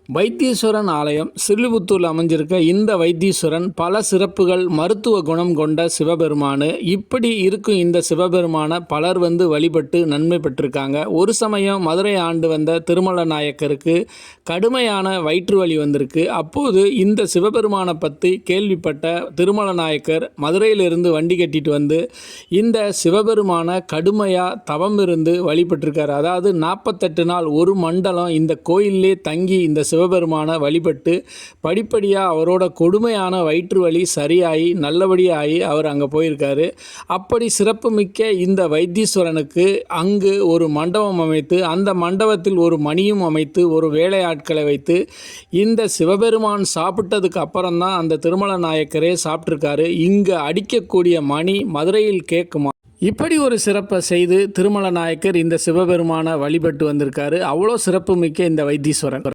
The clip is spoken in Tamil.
வைத்தீஸ்வரன் ஆலயம் ஸ்ரீவில்லிபுத்தூரில் அமைஞ்சிருக்க இந்த வைத்தீஸ்வரன் பல சிறப்புகள், மருத்துவ குணம் கொண்ட சிவபெருமான். இப்படி இருக்கும் இந்த சிவபெருமானை பலர் வழிபட்டு நன்மை பெற்றிருக்காங்க. ஒரு சமயம் மதுரை ஆண்டு வந்த திருமல நாயக்கருக்கு கடுமையான வயிற்று வலி வந்திருக்கு. அப்போது இந்த சிவபெருமானை பற்றி கேள்விப்பட்ட திருமல நாயக்கர் மதுரையிலிருந்து வண்டி கட்டிட்டு வந்து இந்த சிவபெருமானை கடுமையாக தவம் இருந்து வழிபட்டிருக்காரு. அதாவது 48 நாள் ஒரு மண்டலம் இந்த கோயிலே தங்கி இந்த சிவபெருமானை வழிபட்டு படிப்படியாக அவரோட கொடுமையான வயிற்று வலி சரியாகி நல்லபடியாகி அவர் அங்கே போயிருக்காரு. அப்படி சிறப்புமிக்க இந்த வைத்தீஸ்வரனுக்கு அங்கு ஒரு மண்டபம் அமைத்து அந்த மண்டபத்தில் ஒரு மணியும் அமைத்து ஒரு வேலையாட்களை வைத்து இந்த சிவபெருமான் சாப்பிட்டதுக்கு அப்புறம்தான் அந்த திருமல நாயக்கரே சாப்பிட்ருக்காரு. இங்கே அடிக்கக்கூடிய மணி மதுரையில் கேட்குமா. இப்படி ஒரு சிறப்பை செய்து திருமல நாயக்கர் இந்த சிவபெருமானை வழிபட்டு வந்திருக்காரு. அவ்வளோ சிறப்பு மிக்க இந்த வைத்தீஸ்வரன்.